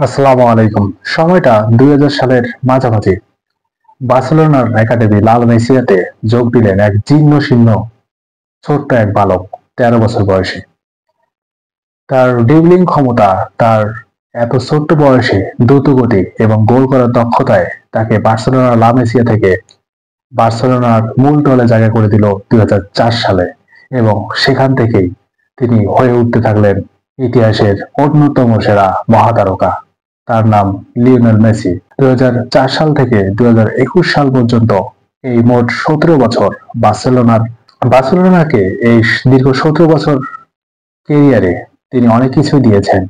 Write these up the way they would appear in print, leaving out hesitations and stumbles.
আসসালামু আলাইকুম। সময়টা ২০০০ সালের মাঝামাঝি। বার্সেলোনার একাডেমি লাল মেসিয়াতে যোগ দিলেন এক জীর্ণ শীর্ণ ছোট্ট এক বালক, ১৩ বছর বয়সী। তার ড্রিবলিং ক্ষমতা, তার এত ছোট্ট বয়সে দ্রুতগতি এবং গোল করার দক্ষতায় তাকে বার্সেলোনার লা মেসিয়া থেকে বার্সেলোনার মূল দলে জায়গা করে দিল ২০০৪ সালে এবং সেখান থেকেই তিনি হয়ে উঠতে থাকলেন ইতিহাসের অন্যতম সেরা মহাতারকা। তার নাম লিওনেল মেসি। ২০০৪ সাল থেকে ২০২১ সাল পর্যন্ত এই মোট ১৭ বছর বার্সেলোনাকে এই দীর্ঘ ১৭ বছর কেরিয়ারে তিনি অনেক কিছু দিয়েছেন,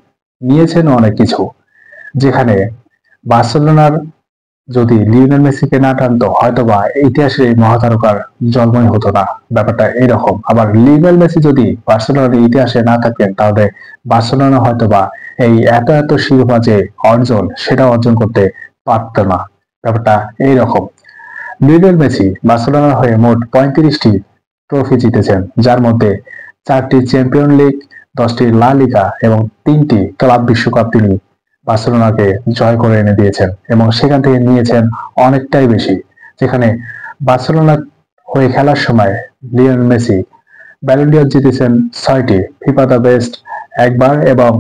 নিয়েছেন অনেক কিছু। যেখানে বার্সেলোনার যদি লিওনেল মেসিকে না টানতো হয়তোবা ইতিহাসে এই মহাতারকার জন্মই হতো না। ব্যাপারটা এরকম। আবার লিওনেল মেসি যদি বার্সেলোনার ইতিহাসে না থাকতেন তাহলে বার্সেলোনা হয়তোবা এই এত এত শিরোপা যে অর্জন সেটা অর্জন করতে পারত না। ব্যাপারটা এইরকম। লিওনেল মেসি বার্সেলোনার হয়ে মোট ৩৫টি ট্রফি জিতেছেন, যার মধ্যে ৪টি চ্যাম্পিয়ন লিগ, ১০টি লা লিগা এবং ৩টি ক্লাব বিশ্বকাপ তিনি বার্সেলোনাকে জয় করে এনে দিয়েছেন এবং সেখান থেকে নিয়েছেন অনেকটাই বেশি। যেখানে বার্সেলোনা হয়ে খেলার সময় লিওনেল মেসি ব্যালন ডি'অর জিতেছেন ৬টি, ফিফা দ্য বেস্ট একবার এবং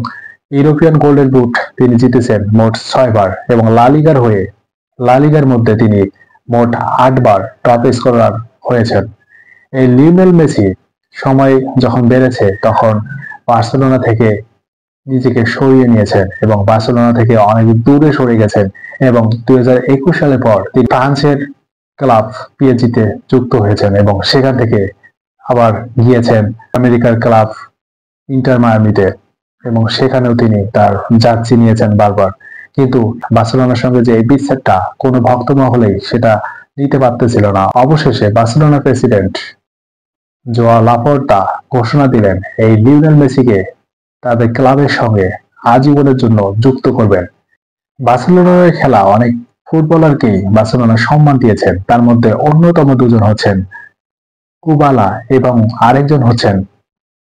ইউরোপিয়ান গোল্ডেন বুট তিনি জিতেছেন মোট ৬ বার এবং লা লিগার মধ্যে তিনি মোট ৮ বার টপ স্কোরার হয়েছেন। এই লিওনেল মেসি সময় যখন বেড়েছে তখন বার্সেলোনা থেকে নিজেকে সরিয়ে নিয়েছেন এবং বার্সেলোনা থেকে অনেক দূরে সরে গেছেন এবং ২০২১ সালের পর তিনি ফ্রান্সের ক্লাব পিএসজিতে যুক্ত হয়েছেন এবং সেখান থেকে আবার গিয়েছেন আমেরিকার ক্লাব ইন্টার মায়ামিতে এবং সেখানেও তিনি তার জার্সি নিয়েছেন বারবার। কিন্তু বার্সেলোনার সঙ্গে যে এই বিচ্ছেদটা কোনো ভক্ত মহলেই সেটা নিতে পারতেছিল না। অবশেষে বার্সেলোনা প্রেসিডেন্ট জোয়া লাপোর্তা ঘোষণা দিলেন এই লিওনেল মেসিকে তাদের ক্লাবের সঙ্গে আজীবনের জন্য যুক্ত করবেন। বার্সেলোনার খেলা অনেক ফুটবলারকেই বার্সেলোনা সম্মান দিয়েছেন, তার মধ্যে অন্যতম দুজন হচ্ছেন কুবালা এবং আরেকজন হচ্ছেন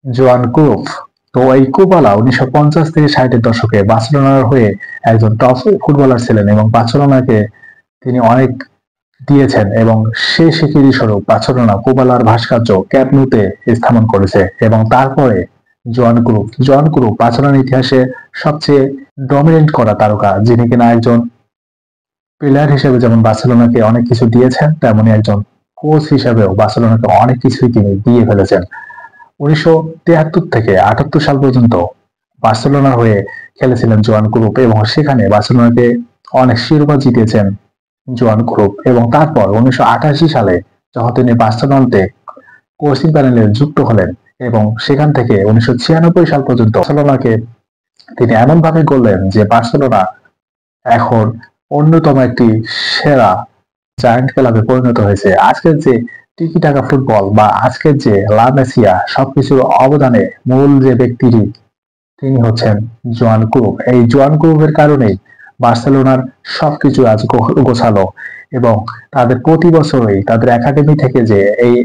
জোয়ান ক্রুফ। তো এই কুবালা ১৯৫০ থেকে ৬০-এর দশকে বার্সেলোনার হয়ে একজন টপ ফুটবলার ছিলেন এবং বার্সেলোনাকে তিনি অনেক দিয়েছেন এবং সেই স্বীকৃতি স্বরূপ বার্সেলোনা কুবালার ভাস্কর্য ক্যাম্প ন্যুতে স্থাপন করেছে এবং তারপরে জোয়ান ক্রুফ বার্সেলোনার ইতিহাসে সবচেয়ে ডমিনেট করা তারকা, যিনি কিনা একজন প্লেয়ার হিসেবে যেমন বার্সেলোনাকে অনেক কিছু দিয়েছেন তেমনি একজন কোচ হিসেবেও বার্সেলোনাকে অনেক কিছুই তিনি দিয়ে ফেলেছেন। ১৯৭৩ থেকে ৭৮ সাল পর্যন্ত বার্সেলোনার হয়ে খেলেছিলেন জোয়ান ক্রুফ এবং সেখানে বার্সেলোনাকে অনেক শিরোপা জিতেছেন জোয়ান ক্রুফ এবং তারপর ১৯৮৮ সালে যখন তিনি বার্সেলোনাতে কোচিং প্যানেলে যুক্ত হলেন এবং সেখান থেকে ১৯৯৬ সাল পর্যন্ত বার্সেলোনাকে তিনি এমন ভাবে গড়লেন যে বার্সেলোনা এখন অন্যতম একটি সেরা জায়ান্ট ক্লাবে পরিণত হয়েছে। আজকের যে টিকি টাকা ফুটবল বা আজকের যে লা মেসিয়া সবকিছুর অবদানে মূল যে ব্যক্তিটি তিনি হচ্ছেন জোয়ান ক্রুফ। এই জোয়ান ক্রুফের কারণেই বার্সেলোনার সবকিছু আজ গোছালো এবং তাদের প্রতি বছরই তাদের একাডেমি থেকে যে এই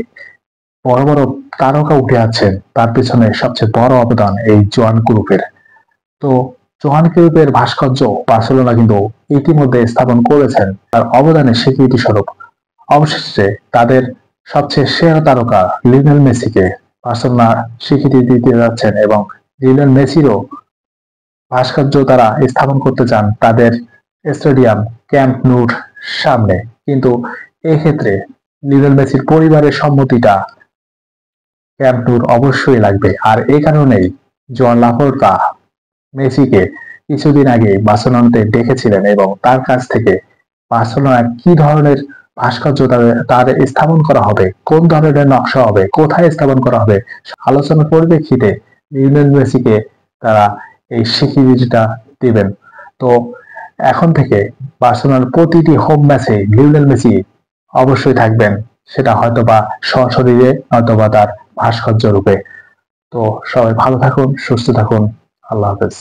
বড় বড় তারকা উঠে আসছেন তার পিছনে সবচেয়ে বড় অবদান এই জোয়ান ক্রুফের। তো জোহান ক্রুফের ভাস্কর্য বার্সেলোনা কিন্তু ইতিমধ্যে স্থাপন করেছেন তার অবদানের স্বীকৃতি স্বরূপ। অবশেষে তাদের সবচেয়ে সেরা তারকা লিওনেল মেসিকে বার্সেলোনা স্বীকৃতি দিতে যাচ্ছেন এবং লিওনেল মেসিরও ভাস্কর্য তারা স্থাপন করতে চান তাদের স্টেডিয়াম ক্যাম্প ন্যুর সামনে। কিন্তু এক্ষেত্রে লিওনেল মেসির পরিবারের সম্মতিটা ক্যাম্প ন্যুর অবশ্যই লাগবে। আর এই কারণেই জোয়ান লাপোর্তা মেসিকে কিছুদিন আগে বার্সেলোনাতে ডেকেছিলেন এবং তার কাছ থেকে বার্সেলোনা কি ধরনের ভাস্কর্য তার স্থাপন করা হবে, কোন ধরনের নকশা হবে, কোথায় স্থাপন করা হবে, আলোচনার পরিপ্রেক্ষিতে লিওনেল মেসিকে তারা এই স্বীকৃতিটা দিবেন। তো এখন থেকে বার্সেলোনার প্রতিটি হোম ম্যাচে লিওনেল মেসি অবশ্যই থাকবেন, সেটা হয়তোবা সশরীরে নয়তোবা তার ভাস্কর্য রূপে। তো সবাই ভালো থাকুন, সুস্থ থাকুন, আল্লাহ হাফেজ।